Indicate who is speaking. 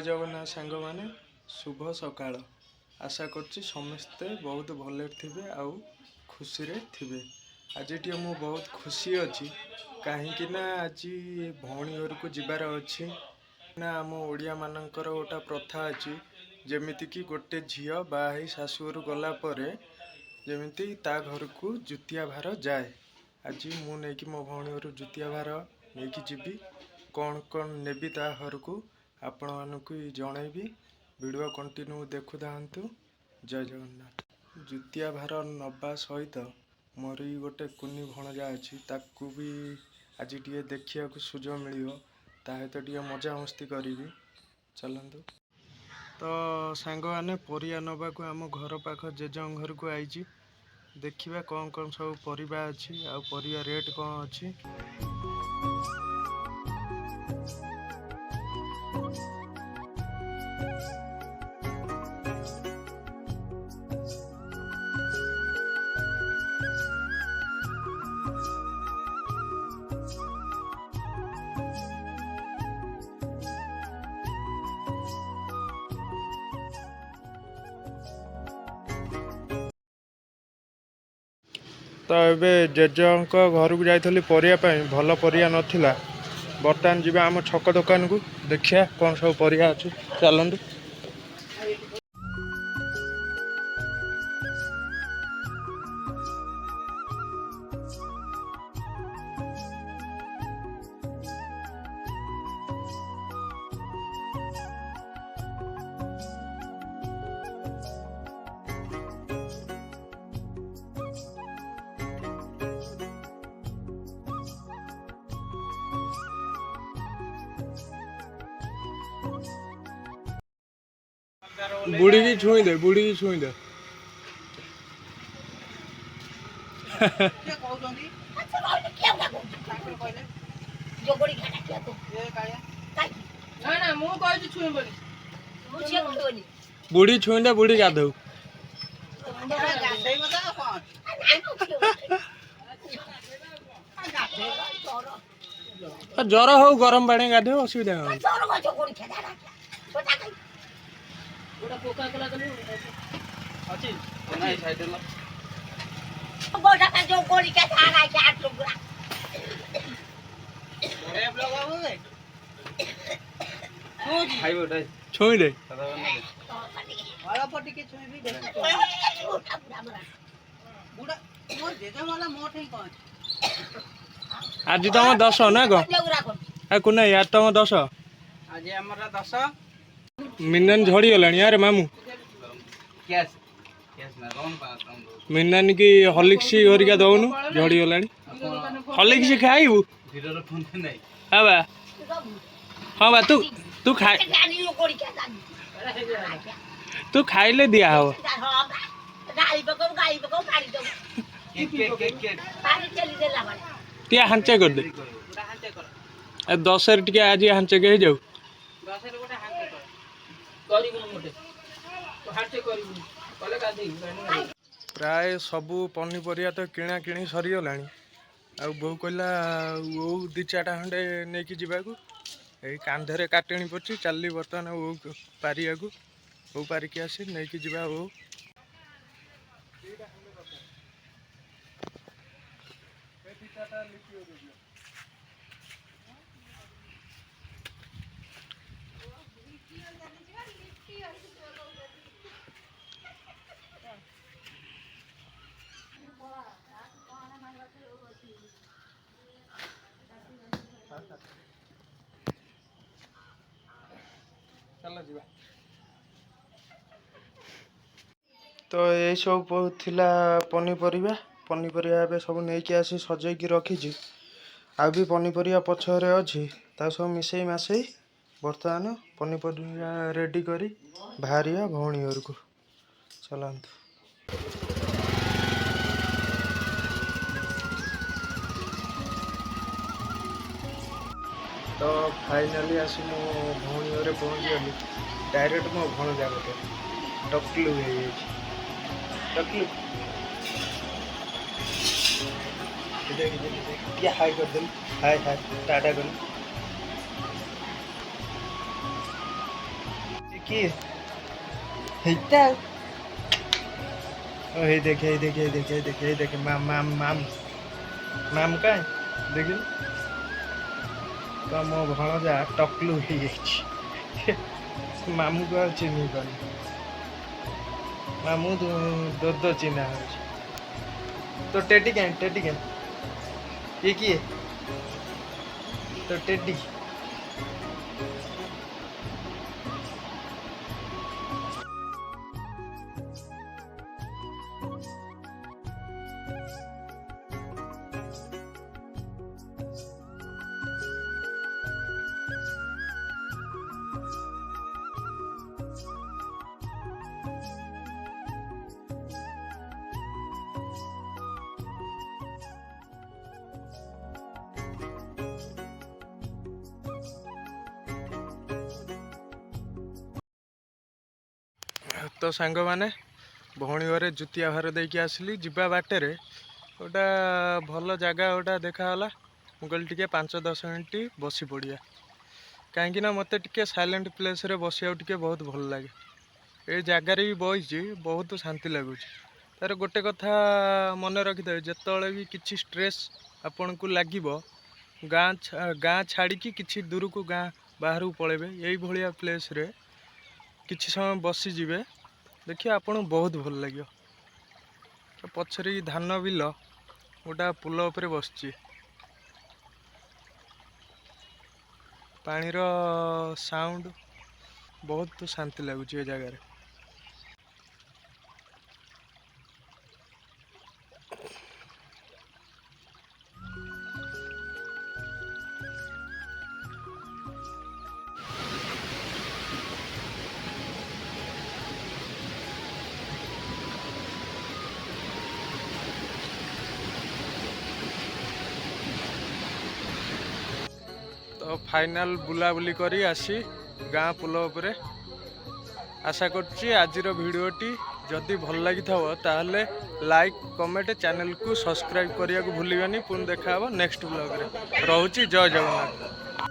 Speaker 1: जय जगन्नाथ सांग मैंने शुभ सकाळ। आशा करछि समस्ते बहुत भले थे आउ खुशी रे थे। आज मु बहुत खुशी अच्छी कहीं आज भौणी घर को जीवार अच्छी ना आम ओडिया मानकर गोटा प्रथा अच्छी जमीती कि गोटे झील बाहर शाशुघर गला जमीती ता घर को जुतिया भार जाए। आज मु नहीं मो भौणी घर जुतिया भार नहीं जीवी कौन कौन नेबी ता घर को आपण मानक जनइबी। वीडियो कंटिन्यू देखु था। जय जगन्नाथ। जुतिया भार नवा सहित मोर गोटे कुनी भणजा अच्छी ताकू भी आज टे देखा सुजोग मिल सहित टे मजा मस्ती करी। चलतु तो सांग मैंने परिया नवा को आम घर पाख जेज घर को आई देखा कौन कौन सब परिबा अच्छी आ परिया रेट कौन अच्छी। तो ये जेज घर को जाइली परिया भल परिया नाला। बर्तमान जी आम छक दुकान को देखिया कौन सब परिया अच्छी। चलतु बुढ़ी की छुई दे, बुढ़ी की छुई दे। बुढ़ी छुई दे, बुढ़ी गाधो जर हो गरम पानी गाधो असुविधा छुई दे। आज तुम 10 ना को नहीं यार तुम 10
Speaker 2: आज हमारा 10
Speaker 1: मिनन झड़ी गला यार मामू मिनानी की हॉर्लिक्स हरिका दौनु झड़ी गला। हॉर्लिक्स खाइबू हाँ बा हाँ बा तू खा तू खाइले दिया हो टे हांचे कर दे 10 टे आज हांचे के जाऊ प्राय सबू पनीपरिया तो किणा किणी सरीगला। बो कहला वो 2-4टा खंडे नहीं जावाक कांधे काटणी पड़ी चलनी बर्तमान वो पारिया को वो पारिकी आसी नहीं जा वो तो ये सब थिला पनीपरिया पनीपरिया सब नहीं आसी सजेकी रखी आ भी पनीपरिया पछरे अच्छी सब मिसई मासई बर्तमान पनीपरिया रेडी करी बाहरिया भौणी घर को। चलतु तो फाइनाली आसी मो भौणी घरे पहुँच गली। डायरेक्ट मो भणजा गोटे टकलू हो टकलू क्या हाई कर दें। हाय हाय टाटा कर किए हेता ओ हे देखे देखे माम माम माम माम का देखिल तो मो भणजा टकलू हो मामू को चिन्ह पानी मामू दो चिन्ह हो तो टेडी क्या ये किए तो टेडी तो सांग मैंने भौणी घरे जुतिया भार देकी आसली जीवा बाटे गोटा भल जगह गोटा देखाला मुझे टे 5-10 मिनट बसी पड़िया कहीं मत टे साइलेंट प्लेस रे बसिया टे बहुत भल लगे ये जगार भी बही बहुत शांति लगुच तार गोटे कथा मन रखिथे जिते भी किसी स्ट्रेस आपन को लगे गाँ छाड़ी किसी दूर को गाँ बाहर को पलैबे यही भाया प्लेस रे किसी समय बसीजे देखिए आपन बहुत भल लगे पछरे धान बिल गोटा पुल उपर बसची पानीर साउंड बहुत शांति लगुच ये जगार तो फाइनाल बुलाबुली करी आसी गाँ पुल उपरे आशा करछि आजिर भिडियोटी जदि भल लगी ताहले लाइक कमेंट चैनल को सब्सक्राइब करिया को भूलिबानी पुन देखा नेक्स्ट ब्लॉग रे रहउछि जय जगन्नाथ।